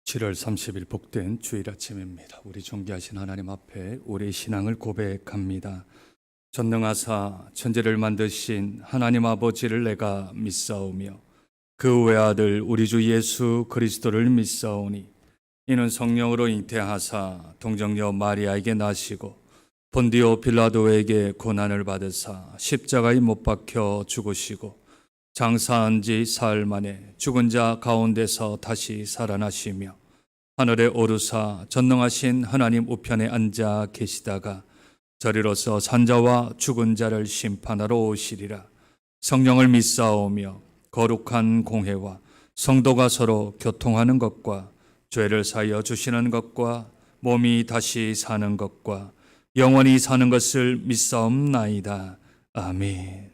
7월 30일 복된 주일 아침입니다. 우리 존귀하신 하나님 앞에 우리의 신앙을 고백합니다. 전능하사 천지를 만드신 하나님 아버지를 내가 믿사오며 그 외아들 우리 주 예수 그리스도를 믿사오니 이는 성령으로 잉태하사 동정녀 마리아에게 나시고 본디오 빌라도에게 고난을 받으사 십자가에 못 박혀 죽으시고 장사한 지 사흘 만에 죽은 자 가운데서 다시 살아나시며 하늘에 오르사 전능하신 하나님 우편에 앉아 계시다가 저리로서 산자와 죽은 자를 심판하러 오시리라. 성령을 믿사오며 거룩한 공회와 성도가 서로 교통하는 것과 죄를 사하여 주시는 것과 몸이 다시 사는 것과 영원히 사는 것을 믿사옵나이다. 아멘.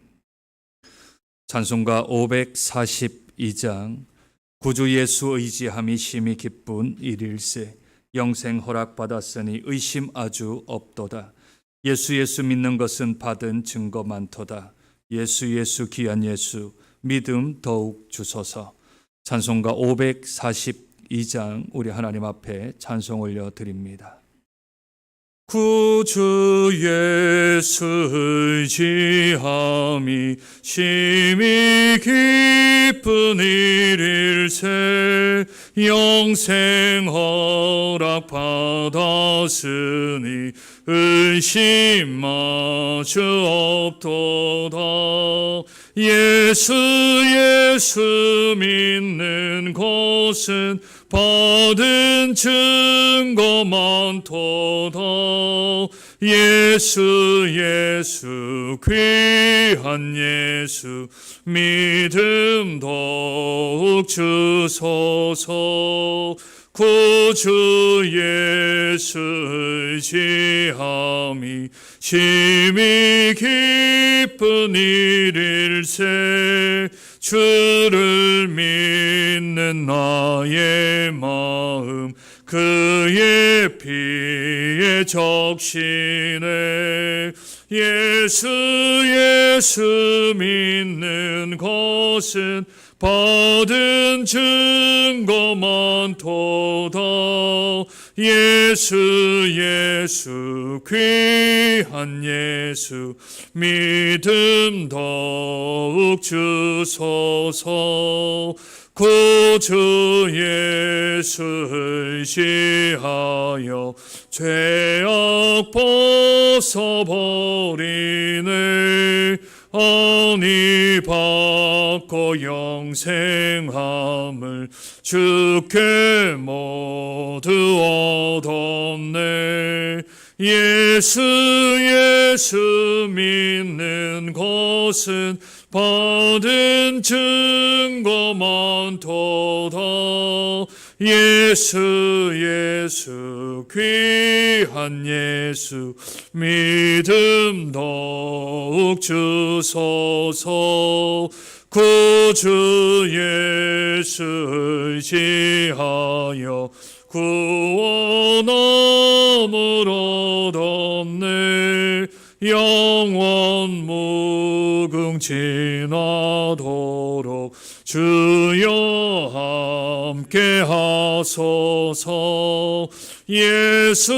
찬송가 542장 구주 예수 의지함이 심히 기쁜 일일세 영생 허락받았으니 의심 아주 없도다. 예수 믿는 것은 받은 증거 많도다. 예수 귀한 예수 믿음 더욱 주소서. 찬송가 542장 우리 하나님 앞에 찬송 올려드립니다. 구주 예수 의지함이 심히 기쁜 일일세 영생 허락 받았으니 의심 마주 없도다. 예수 믿는 것은 받은 증거 많도다. 예수 귀한 예수 믿음 더욱 주소서. 구주 예수 의지함이 심히 기쁜 일일세 주를 믿는 나의 마음 그의 피에 적시네. 예수 믿는 것은 받은 증거 많도다. 예수 귀한 예수 믿음 더욱 주소서. 구주 예수 의지하여 죄악 벗어버리네. 아니 받고 영생함을 주께 모두 얻었네. 예수 믿는 것은 받은 증거 많도다. 예수 귀한 예수 믿음 더욱 주소서. 구주 예수 의지하여 구원함을 얻었네. 영원 무궁지나도록 주여 함께 하소서. 예수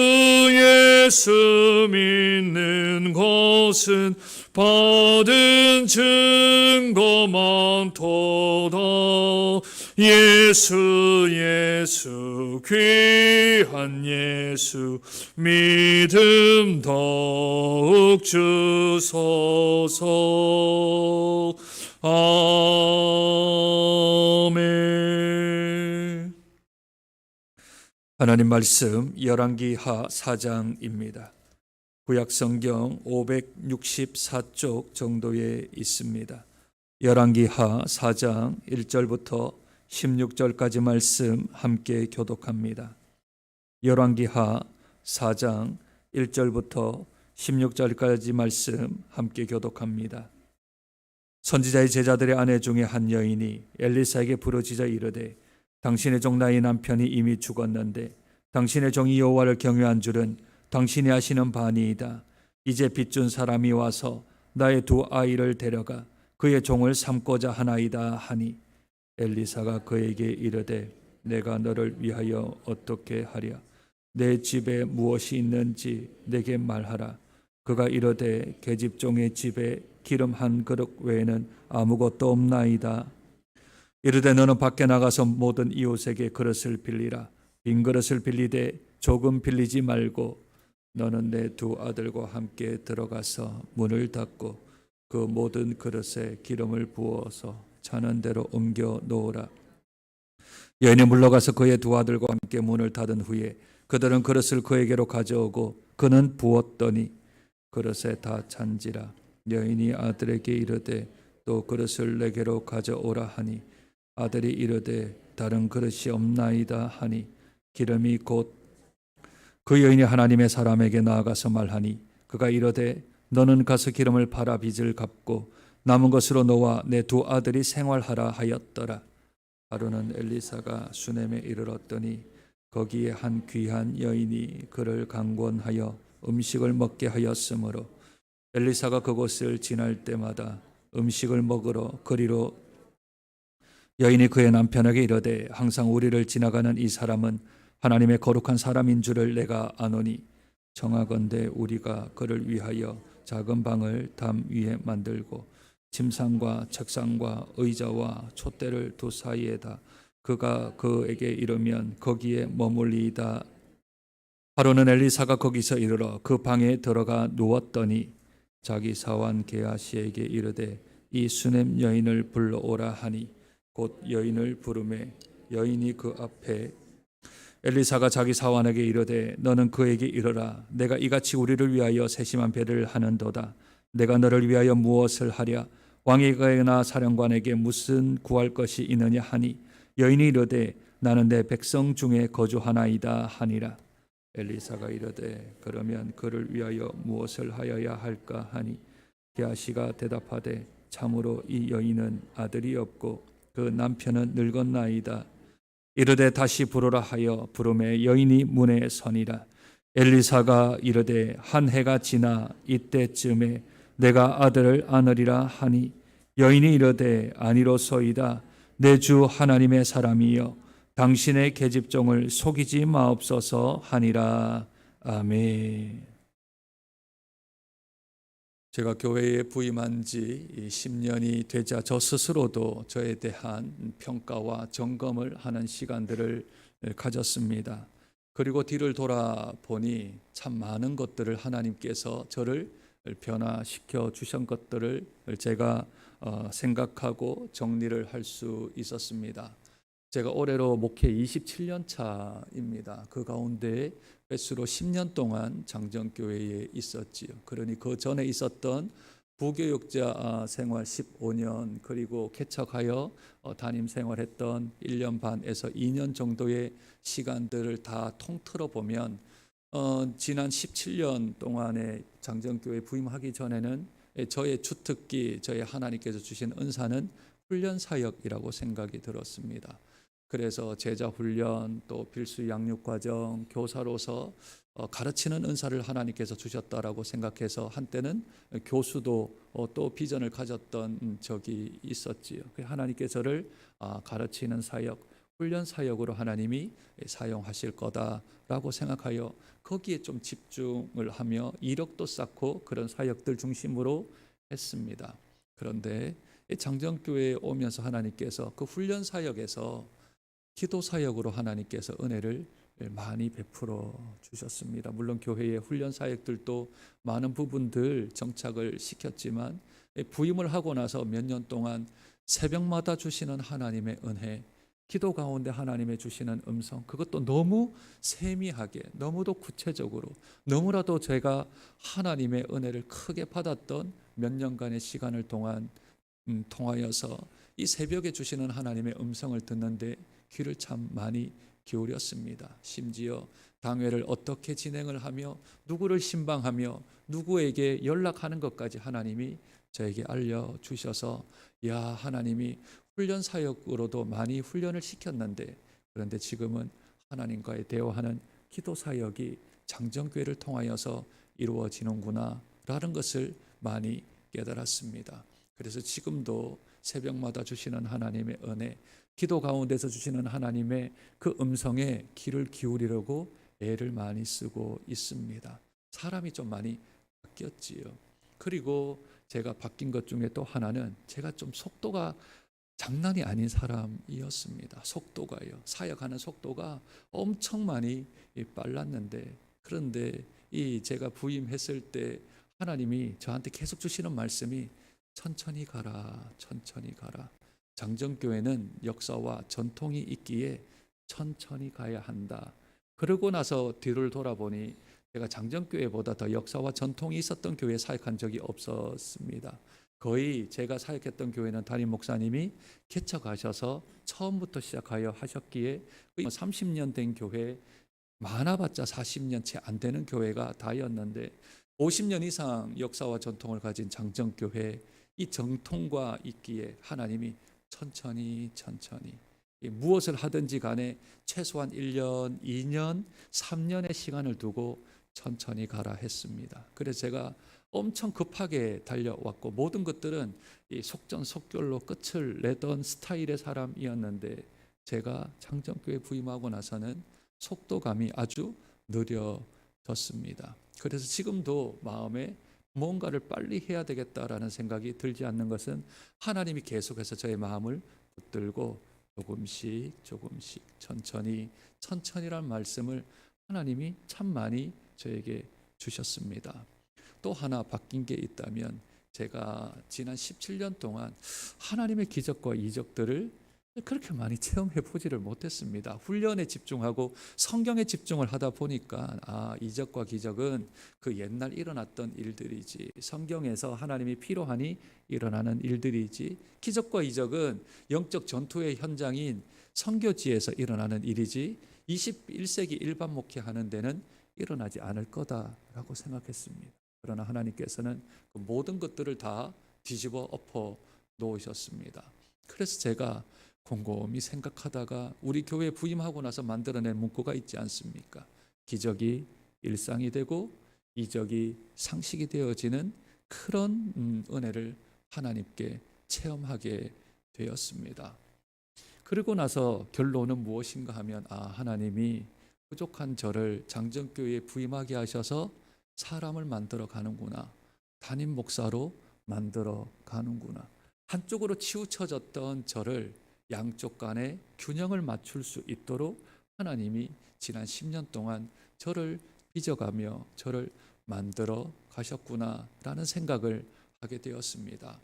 믿는 것은 받은 증거 많도다. 예수 귀한 예수 믿음 더욱 주소서. 아멘. 하나님 말씀 열왕기하 4장입니다. 구약성경 564쪽 정도에 있습니다. 열왕기하 4장 1절부터 16절까지 말씀 함께 교독합니다. 열왕기하 4장 1절부터 16절까지 말씀 함께 교독합니다. 선지자의 제자들의 아내 중에 한 여인이 엘리사에게 부르짖어 이르되 당신의 종 나의 남편이 이미 죽었는데 당신의 종이 여호와를 경외한 줄은 당신이 아시는 바니이다. 이제 빚준 사람이 와서 나의 두 아이를 데려가 그의 종을 삼고자 하나이다 하니 엘리사가 그에게 이르되 내가 너를 위하여 어떻게 하랴. 내 집에 무엇이 있는지 내게 말하라. 그가 이르되 계집종의 집에 기름 한 그릇 외에는 아무것도 없나이다. 이르되 너는 밖에 나가서 모든 이웃에게 그릇을 빌리라. 빈 그릇을 빌리되 조금 빌리지 말고 너는 내 두 아들과 함께 들어가서 문을 닫고 그 모든 그릇에 기름을 부어서 자는 대로 옮겨 놓으라. 여인이 물러가서 그의 두 아들과 함께 문을 닫은 후에 그들은 그릇을 그에게로 가져오고 그는 부었더니 그릇에 다 찬지라. 여인이 아들에게 이르되 또 그릇을 내게로 가져오라 하니 아들이 이르되 다른 그릇이 없나이다 하니 기름이 곧 그 여인이 하나님의 사람에게 나아가서 말하니 그가 이르되 너는 가서 기름을 팔아 빚을 갚고 남은 것으로 너와 내 두 아들이 생활하라 하였더라. 하루는 엘리사가 수넴에 이르렀더니 거기에 한 귀한 여인이 그를 강권하여 음식을 먹게 하였으므로 엘리사가 그곳을 지날 때마다 음식을 먹으러 그리로 여인이 그의 남편에게 이르되 항상 우리를 지나가는 이 사람은 하나님의 거룩한 사람인 줄을 내가 아노니 청하건대 우리가 그를 위하여 작은 방을 담 위에 만들고 침상과 책상과 의자와 촛대를 두 사이에다 그가 그에게 이르면 거기에 머물리이다. 하루는 엘리사가 거기서 이르러 그 방에 들어가 누웠더니 자기 사환 게하시에게 이르되 이 수넴 여인을 불러오라 하니 곧 여인을 부르매 여인이 그 앞에 엘리사가 자기 사환에게 이르되 너는 그에게 이르라. 내가 이같이 우리를 위하여 세심한 배를 하는도다. 내가 너를 위하여 무엇을 하랴. 왕에게나 사령관에게 무슨 구할 것이 있느냐 하니 여인이 이르되 나는 내 백성 중에 거주하나이다 하니라. 엘리사가 이르되 그러면 그를 위하여 무엇을 하여야 할까 하니 게하시가 대답하되 참으로 이 여인은 아들이 없고 그 남편은 늙었나이다. 이르되 다시 부르라 하여 부르매 여인이 문에 서니라. 엘리사가 이르되 한 해가 지나 이때쯤에 내가 아들을 안으리라 하니 여인이 이르되 아니로소이다. 내 주 하나님의 사람이여 당신의 계집종을 속이지 마옵소서 하니라. 아멘. 제가 교회에 부임한 지 10년이 되자 저 스스로도 저에 대한 평가와 점검을 하는 시간들을 가졌습니다. 그리고 뒤를 돌아보니 참 많은 것들을 하나님께서 저를 변화시켜 주신 것들을 제가 생각하고 정리를 할 수 있었습니다. 제가 올해로 목회 27년 차입니다. 그 가운데 횟수로 10년 동안 장정교회에 있었지요. 그러니 그 전에 있었던 부교육자 생활 15년 그리고 개척하여 담임 생활했던 1년 반에서 2년 정도의 시간들을 다 통틀어 보면 지난 17년 동안의 장정교회 부임하기 전에는 저의 주특기, 저의 하나님께서 주신 은사는 훈련사역이라고 생각이 들었습니다. 그래서 제자 훈련, 또 필수 양육 과정, 교사로서 가르치는 은사를 하나님께서 주셨다라고 생각해서 한때는 교수도 또 비전을 가졌던 적이 있었지요. 하나님께서 저를 가르치는 사역, 훈련 사역으로 하나님이 사용하실 거다라고 생각하여 거기에 좀 집중을 하며 이력도 쌓고 그런 사역들 중심으로 했습니다. 그런데 장정교회에 오면서 하나님께서 그 훈련 사역에서 기도 사역으로 하나님께서 은혜를 많이 베풀어 주셨습니다. 물론 교회의 훈련 사역들도 많은 부분들 정착을 시켰지만 부임을 하고 나서 몇 년 동안 새벽마다 주시는 하나님의 은혜, 기도 가운데 하나님의 주시는 음성, 그것도 너무 세미하게, 너무도 구체적으로, 너무나도 제가 하나님의 은혜를 크게 받았던 몇 년간의 시간을 통하여서 이 새벽에 주시는 하나님의 음성을 듣는데 귀를 참 많이 기울였습니다. 심지어 당회를 어떻게 진행을 하며 누구를 신방하며 누구에게 연락하는 것까지 하나님이 저에게 알려주셔서 야, 하나님이 훈련 사역으로도 많이 훈련을 시켰는데 그런데 지금은 하나님과의 대화하는 기도 사역이 장정교회를 통하여서 이루어지는구나 라는 것을 많이 깨달았습니다. 그래서 지금도 새벽마다 주시는 하나님의 은혜, 기도 가운데서 주시는 하나님의 그 음성에 귀를 기울이려고 애를 많이 쓰고 있습니다. 사람이 좀 많이 바뀌었지요. 그리고 제가 바뀐 것 중에 또 하나는 제가 좀 속도가 장난이 아닌 사람이었습니다. 속도가요. 사역하는 속도가 엄청 많이 빨랐는데, 그런데 이 제가 부임했을 때 하나님이 저한테 계속 주시는 말씀이 천천히 가라, 천천히 가라. 장정교회는 역사와 전통이 있기에 천천히 가야 한다. 그러고 나서 뒤를 돌아보니 제가 장정교회보다 더 역사와 전통이 있었던 교회에 사역한 적이 없었습니다. 거의 제가 사역했던 교회는 담임 목사님이 개척하셔서 처음부터 시작하여 하셨기에 30년 된 교회, 많아봤자 40년 채 안 되는 교회가 다였는데 50년 이상 역사와 전통을 가진 장정교회, 이 정통과 있기에 하나님이 천천히 무엇을 하든지 간에 최소한 1년, 2년, 3년의 시간을 두고 천천히 가라 했습니다. 그래서 제가 엄청 급하게 달려왔고 모든 것들은 이 속전속결로 끝을 내던 스타일의 사람이었는데 제가 장정교회 부임하고 나서는 속도감이 아주 느려졌습니다. 그래서 지금도 마음에 뭔가를 빨리 해야 되겠다라는 생각이 들지 않는 것은 하나님이 계속해서 저의 마음을 붙들고 조금씩 천천히란 말씀을 하나님이 참 많이 저에게 주셨습니다. 또 하나 바뀐 게 있다면 제가 지난 17년 동안 하나님의 기적과 이적들을 그렇게 많이 체험해 보지를 못했습니다. 훈련에 집중하고 성경에 집중을 하다 보니까 이적과 기적은 그 옛날 일어났던 일들이지, 성경에서 하나님이 필요하니 일어나는 일들이지, 기적과 이적은 영적 전투의 현장인 선교지에서 일어나는 일이지 21세기 일반 목회하는 데는 일어나지 않을 거다라고 생각했습니다. 그러나 하나님께서는 그 모든 것들을 다 뒤집어 엎어 놓으셨습니다. 그래서 제가 곰곰이 생각하다가 우리 교회 부임하고 나서 만들어낸 문구가 있지 않습니까? 기적이 일상이 되고 이적이 상식이 되어지는 그런 은혜를 하나님께 체험하게 되었습니다. 그리고 나서 결론은 무엇인가 하면 하나님이 부족한 저를 장정교회에 부임하게 하셔서 사람을 만들어 가는구나. 담임 목사로 만들어 가는구나. 한쪽으로 치우쳐졌던 저를 양쪽 간에 균형을 맞출 수 있도록 하나님이 지난 10년 동안 저를 빚어가며 저를 만들어 가셨구나라는 생각을 하게 되었습니다.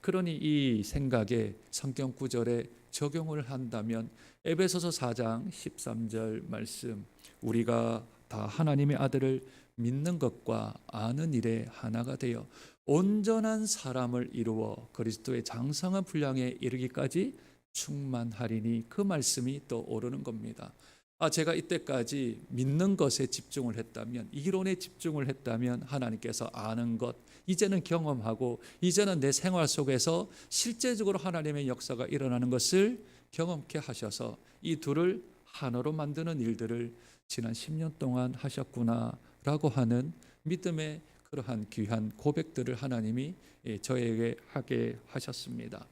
그러니 이 생각에 성경 구절에 적용을 한다면 에베소서 4장 13절 말씀, 우리가 다 하나님의 아들을 믿는 것과 아는 일에 하나가 되어 온전한 사람을 이루어 그리스도의 장성한 분량에 이르기까지 충만하리니, 그 말씀이 떠오르는 겁니다. 제가 이때까지 믿는 것에 집중을 했다면, 이론에 집중을 했다면 하나님께서 아는 것, 이제는 경험하고 이제는 내 생활 속에서 실제적으로 하나님의 역사가 일어나는 것을 경험케 하셔서 이 둘을 하나로 만드는 일들을 지난 10년 동안 하셨구나라고 하는 믿음의 그러한 귀한 고백들을 하나님이 저에게 하게 하셨습니다.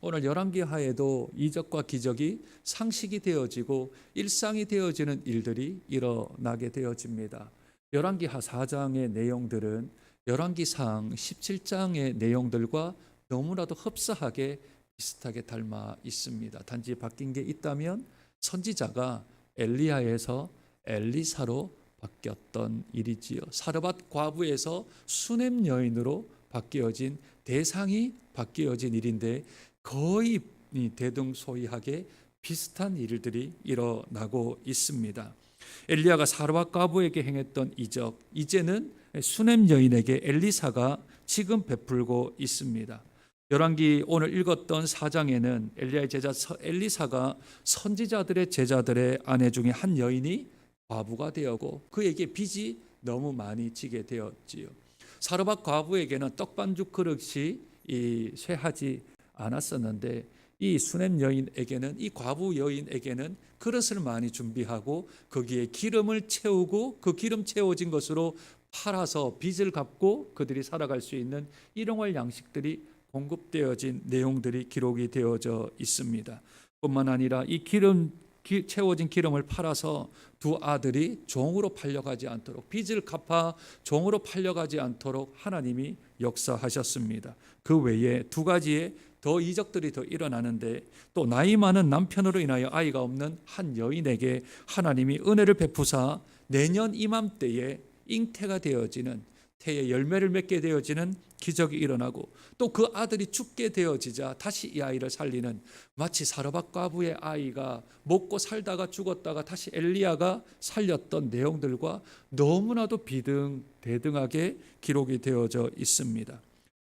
오늘 열왕기 하에도 이적과 기적이 상식이 되어지고 일상이 되어지는 일들이 일어나게 되어집니다. 열왕기하 4장의 내용들은 열왕기상 17장의 내용들과 너무나도 흡사하게 비슷하게 닮아 있습니다. 단지 바뀐 게 있다면 선지자가 엘리야에서 엘리사로 바뀌었던 일이지요. 사르밧 과부에서 수넴 여인으로 바뀌어진, 대상이 바뀌어진 일인데 거의 대등소이하게 비슷한 일들이 일어나고 있습니다. 엘리야가 사르밧 과부에게 행했던 이적, 이제는 수넴 여인에게 엘리사가 지금 베풀고 있습니다. 열왕기 오늘 읽었던 4장에는 엘리야의 제자 엘리사가 선지자들의 제자들의 아내 중에 한 여인이 과부가 되었고 그에게 빚이 너무 많이 지게 되었지요. 사르밧 과부에게는 떡반죽 그릇이 쇠하지 않았었는데 이 수넴 여인에게는, 이 과부 여인에게는 그릇을 많이 준비하고 거기에 기름을 채우고 그 기름 채워진 것으로 팔아서 빚을 갚고 그들이 살아갈 수 있는 일용할 양식들이 공급되어진 내용들이 기록이 되어져 있습니다. 뿐만 아니라 이 채워진 기름을 팔아서 두 아들이 종으로 팔려가지 않도록, 빚을 갚아 종으로 팔려가지 않도록 하나님이 역사하셨습니다. 그 외에 두 가지의 더 이적들이 더 일어나는데, 또 나이 많은 남편으로 인하여 아이가 없는 한 여인에게 하나님이 은혜를 베푸사 내년 이맘때에 잉태가 되어지는, 태에 열매를 맺게 되어지는 기적이 일어나고, 또 그 아들이 죽게 되어지자 다시 이 아이를 살리는, 마치 사르밧 과부의 아이가 먹고 살다가 죽었다가 다시 엘리야가 살렸던 내용들과 너무나도 비등대등하게 기록이 되어져 있습니다.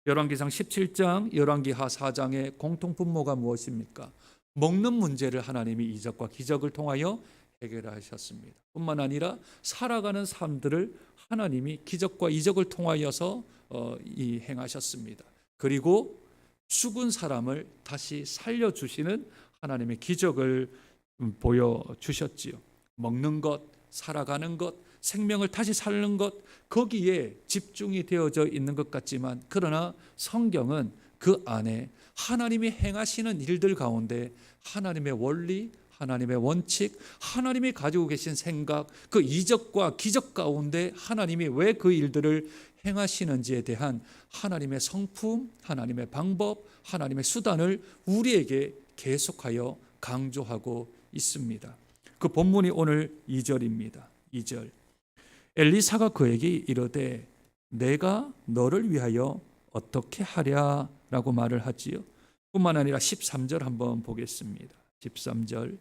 열왕기상 17장, 열왕기하 4장의 공통 분모가 무엇입니까? 먹는 문제를 하나님이 이적과 기적을 통하여 해결하셨습니다. 뿐만 아니라 살아가는 삶들을 하나님이 기적과 이적을 통하여서 행하셨습니다. 그리고 죽은 사람을 다시 살려주시는 하나님의 기적을 보여주셨지요. 먹는 것, 살아가는 것, 생명을 다시 살는 것, 거기에 집중이 되어져 있는 것 같지만, 그러나 성경은 그 안에 하나님이 행하시는 일들 가운데 하나님의 원리, 하나님의 원칙, 하나님이 가지고 계신 생각, 그 이적과 기적 가운데 하나님이 왜 그 일들을 행하시는지에 대한 하나님의 성품, 하나님의 방법, 하나님의 수단을 우리에게 계속하여 강조하고 있습니다. 그 본문이 오늘 2절입니다. 2절. 엘리사가 그에게 이르되 내가 너를 위하여 어떻게 하랴 라고 말을 하지요. 뿐만 아니라 13절 한번 보겠습니다. 13절.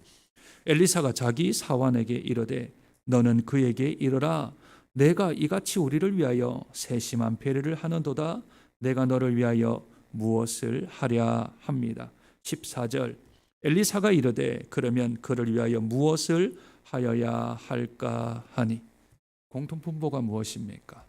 엘리사가 자기 사환에게 이르되 너는 그에게 이르라 내가 이같이 우리를 위하여 세심한 배려를 하는도다. 내가 너를 위하여 무엇을 하랴 합니다. 14절. 엘리사가 이르되 그러면 그를 위하여 무엇을 하여야 할까 하니. 공통분모가 무엇입니까?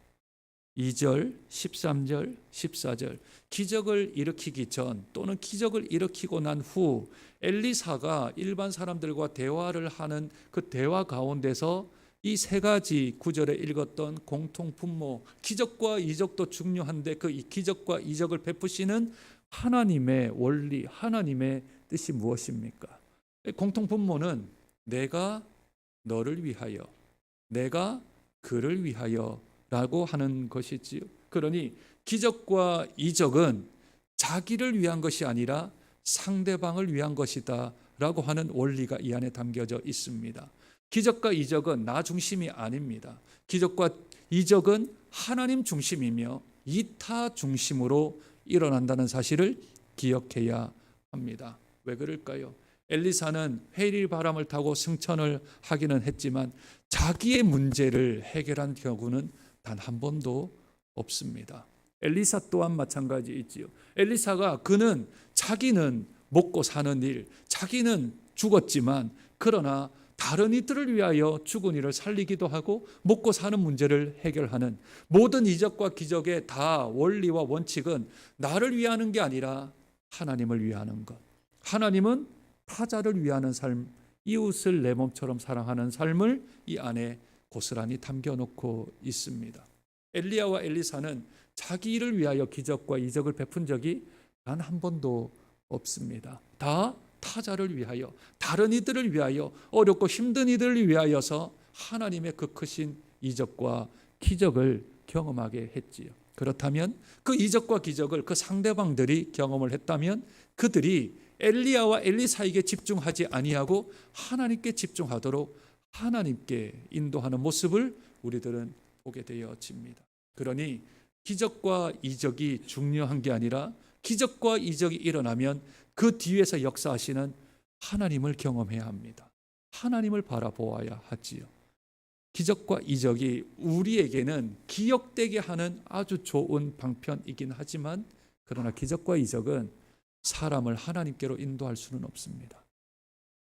2절, 13절, 14절. 기적을 일으키기 전 또는 기적을 일으키고 난 후 엘리사가 일반 사람들과 대화를 하는 그 대화 가운데서 이 세 가지 구절에 읽었던 공통분모, 기적과 이적도 중요한데 그 기적과 이적을 베푸시는 하나님의 원리, 하나님의 뜻이 무엇입니까? 공통분모는 내가 너를 위하여, 내가 그를 위하여 라고 하는 것이지요. 그러니 기적과 이적은 자기를 위한 것이 아니라 상대방을 위한 것이다 라고 하는 원리가 이 안에 담겨져 있습니다. 기적과 이적은 나 중심이 아닙니다. 기적과 이적은 하나님 중심이며 이타 중심으로 일어난다는 사실을 기억해야 합니다. 왜 그럴까요? 엘리사는 회리 바람을 타고 승천을 하기는 했지만 자기의 문제를 해결한 경우는 단 한 번도 없습니다. 엘리사 또한 마찬가지이지요. 엘리사가 그는 자기는 먹고 사는 일, 자기는 죽었지만 그러나 다른 이들을 위하여 죽은 이를 살리기도 하고 먹고 사는 문제를 해결하는, 모든 이적과 기적의 다 원리와 원칙은 나를 위하는 게 아니라 하나님을 위하는 것. 하나님은 타자를 위하는 삶, 이웃을 내 몸처럼 사랑하는 삶을 이 안에 고스란히 담겨놓고 있습니다. 엘리야와 엘리사는 자기 일을 위하여 기적과 이적을 베푼 적이 단 한 번도 없습니다. 다 타자를 위하여, 다른 이들을 위하여, 어렵고 힘든 이들을 위하여서 하나님의 그 크신 이적과 기적을 경험하게 했지요. 그렇다면 그 이적과 기적을 그 상대방들이 경험을 했다면 그들이 엘리야와 엘리사에게 집중하지 아니하고 하나님께 집중하도록 하나님께 인도하는 모습을 우리들은 보게 되어집니다. 그러니 기적과 이적이 중요한 게 아니라 기적과 이적이 일어나면 그 뒤에서 역사하시는 하나님을 경험해야 합니다. 하나님을 바라보아야 하지요. 기적과 이적이 우리에게는 기억되게 하는 아주 좋은 방편이긴 하지만, 그러나 기적과 이적은 사람을 하나님께로 인도할 수는 없습니다.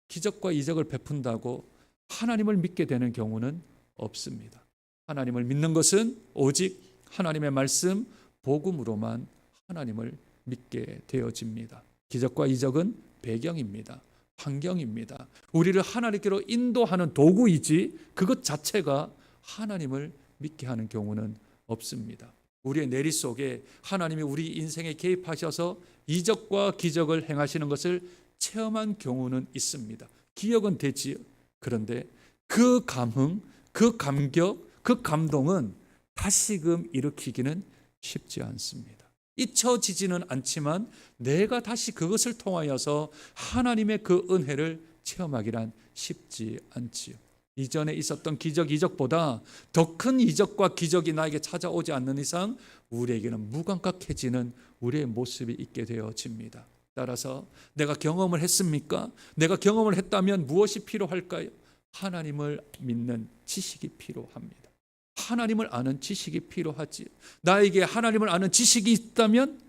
기적과 이적을 베푼다고 하나님을 믿게 되는 경우는 없습니다. 하나님을 믿는 것은 오직 하나님의 말씀, 복음으로만 하나님을 믿게 되어집니다. 기적과 이적은 배경입니다. 환경입니다. 우리를 하나님께로 인도하는 도구이지 그것 자체가 하나님을 믿게 하는 경우는 없습니다. 우리의 내리 속에 하나님이 우리 인생에 개입하셔서 이적과 기적을 행하시는 것을 체험한 경우는 있습니다. 기억은 되지요. 그런데 그 감흥, 그 감격, 그 감동은 다시금 일으키기는 쉽지 않습니다. 잊혀지지는 않지만 내가 다시 그것을 통하여서 하나님의 그 은혜를 체험하기란 쉽지 않지요. 이전에 있었던 기적, 이적보다 더 큰 이적과 기적이 나에게 찾아오지 않는 이상 우리에게는 무감각해지는 우리의 모습이 있게 되어집니다. 따라서 내가 경험을 했습니까? 내가 경험을 했다면 무엇이 필요할까요? 하나님을 믿는 지식이 필요합니다. 하나님을 아는 지식이 필요하지. 나에게 하나님을 아는 지식이 있다면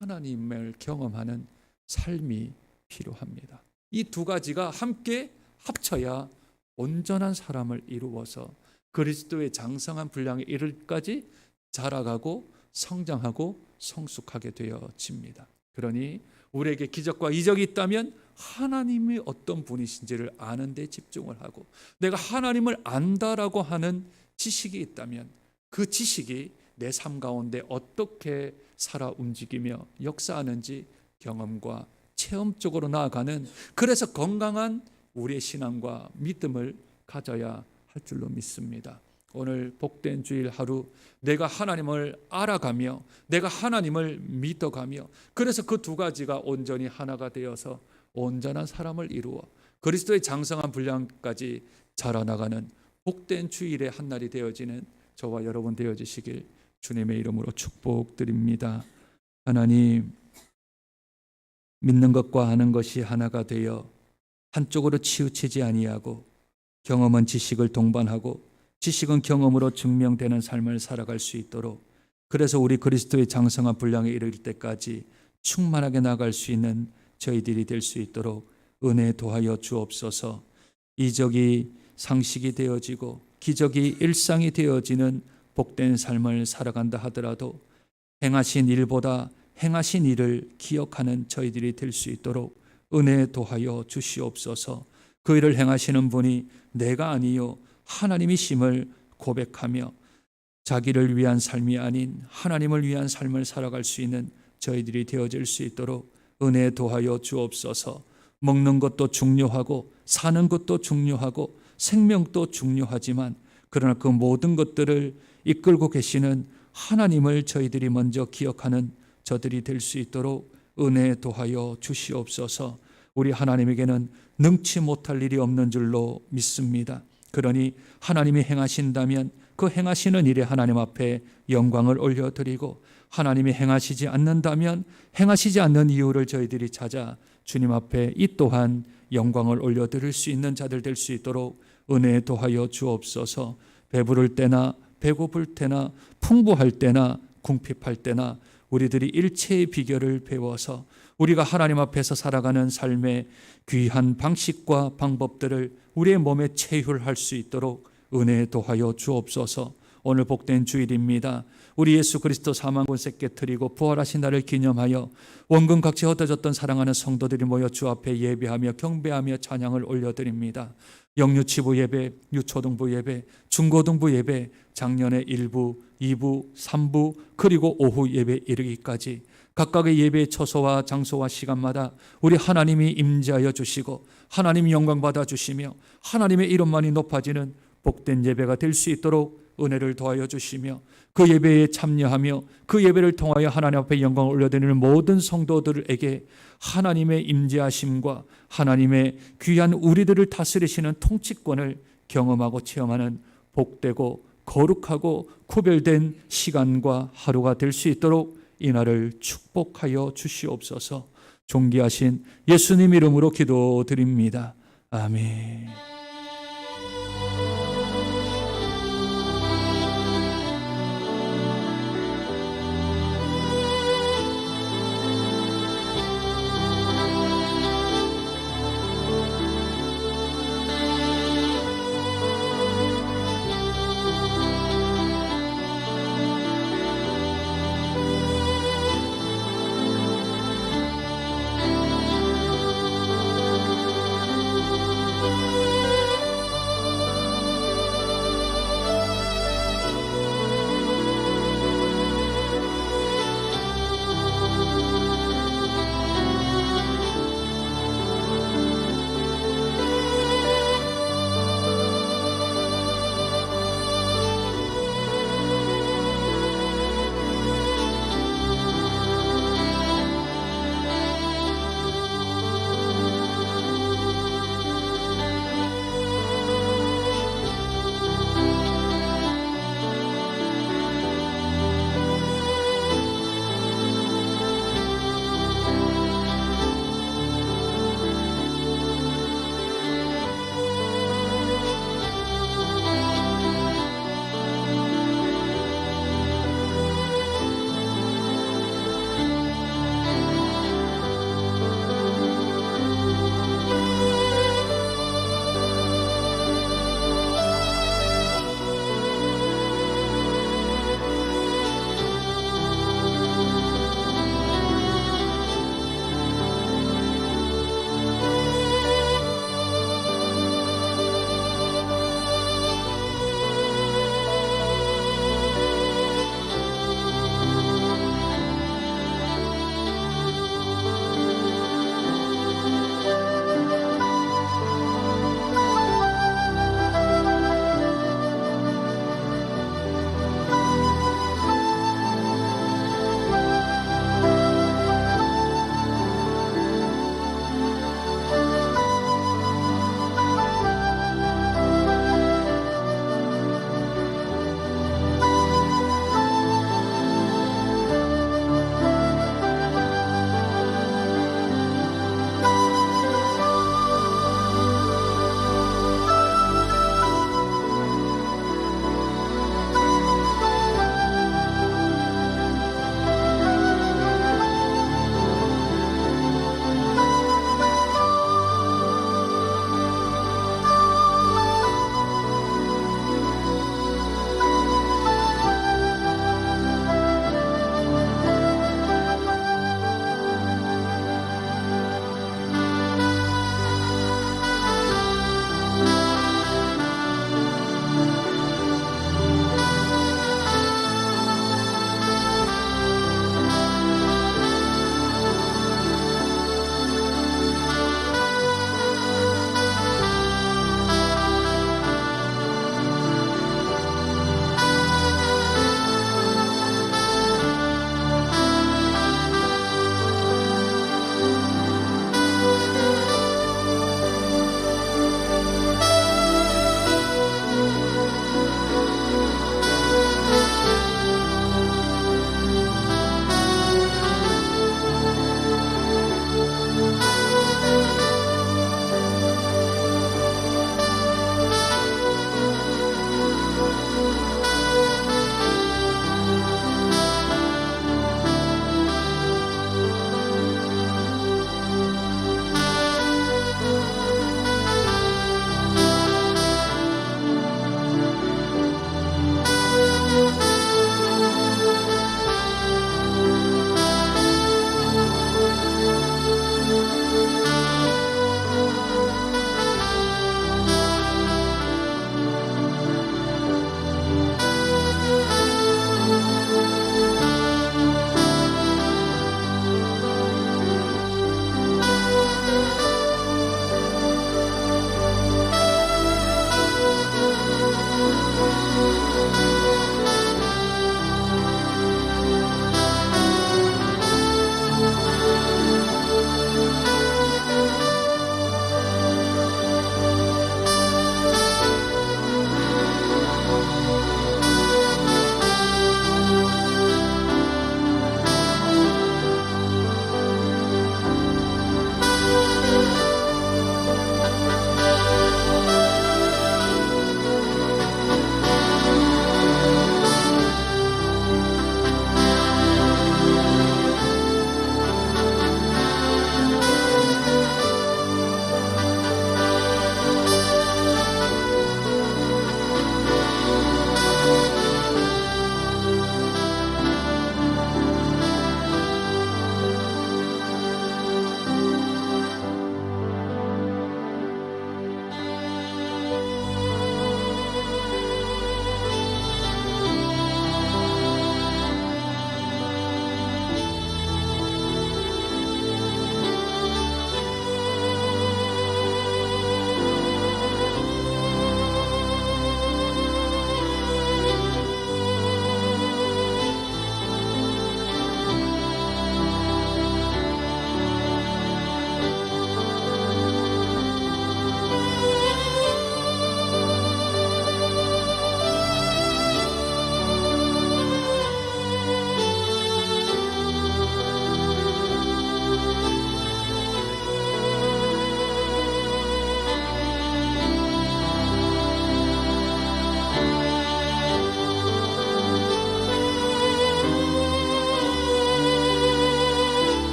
하나님을 경험하는 삶이 필요합니다. 이 두 가지가 함께 합쳐야 온전한 사람을 이루어서 그리스도의 장성한 분량에 이르기까지 자라가고 성장하고 성숙하게 되어집니다. 그러니 우리에게 기적과 이적이 있다면 하나님이 어떤 분이신지를 아는 데 집중을 하고, 내가 하나님을 안다라고 하는 지식이 있다면 그 지식이 내 삶 가운데 어떻게 살아 움직이며 역사하는지 경험과 체험 쪽으로 나아가는, 그래서 건강한 우리의 신앙과 믿음을 가져야 할 줄로 믿습니다. 오늘 복된 주일 하루 내가 하나님을 알아가며 내가 하나님을 믿어가며, 그래서 그 두 가지가 온전히 하나가 되어서 온전한 사람을 이루어 그리스도의 장성한 분량까지 자라나가는 복된 주일의 한날이 되어지는 저와 여러분 되어지시길 주님의 이름으로 축복드립니다. 하나님, 믿는 것과 아는 것이 하나가 되어 한쪽으로 치우치지 아니하고 경험은 지식을 동반하고 지식은 경험으로 증명되는 삶을 살아갈 수 있도록, 그래서 우리 그리스도의 장성한 분량에 이를 때까지 충만하게 나아갈 수 있는 저희들이 될 수 있도록 은혜 도하여 주옵소서. 이적이 상식이 되어지고 기적이 일상이 되어지는 복된 삶을 살아간다 하더라도 행하신 일보다 행하신 일을 기억하는 저희들이 될 수 있도록 은혜 도하여 주시옵소서. 그 일을 행하시는 분이 내가 아니요 하나님이심을 고백하며 자기를 위한 삶이 아닌 하나님을 위한 삶을 살아갈 수 있는 저희들이 되어질 수 있도록 은혜 도하여 주옵소서. 먹는 것도 중요하고 사는 것도 중요하고 생명도 중요하지만 그러나 그 모든 것들을 이끌고 계시는 하나님을 저희들이 먼저 기억하는 저들이 될 수 있도록 은혜 도하여 주시옵소서. 우리 하나님에게는 능치 못할 일이 없는 줄로 믿습니다. 그러니 하나님이 행하신다면 그 행하시는 일에 하나님 앞에 영광을 올려드리고, 하나님이 행하시지 않는다면 행하시지 않는 이유를 저희들이 찾아 주님 앞에 이 또한 영광을 올려드릴 수 있는 자들 될 수 있도록 은혜 도하여 주옵소서. 배부를 때나 배고플 때나 풍부할 때나 궁핍할 때나 우리들이 일체의 비결을 배워서 우리가 하나님 앞에서 살아가는 삶의 귀한 방식과 방법들을 우리의 몸에 체휼할 수 있도록 은혜 도하여 주옵소서. 오늘 복된 주일입니다. 우리 예수 그리스도 사망권세 깨트리고 부활하신 날을 기념하여 원근 각지 흩어졌던 사랑하는 성도들이 모여 주 앞에 예배하며 경배하며 찬양을 올려드립니다. 영유치부 예배, 유초등부 예배, 중고등부 예배, 작년에 1부, 2부, 3부 그리고 오후 예배 이르기까지 각각의 예배의 처소와 장소와 시간마다 우리 하나님이 임재하여 주시고 하나님 영광 받아 주시며 하나님의 이름만이 높아지는 복된 예배가 될 수 있도록 은혜를 더하여 주시며, 그 예배에 참여하며 그 예배를 통하여 하나님 앞에 영광을 올려드리는 모든 성도들에게 하나님의 임재하심과 하나님의 귀한 우리들을 다스리시는 통치권을 경험하고 체험하는 복되고 거룩하고 구별된 시간과 하루가 될 수 있도록 이날을 축복하여 주시옵소서. 존귀하신 예수님 이름으로 기도드립니다. 아멘.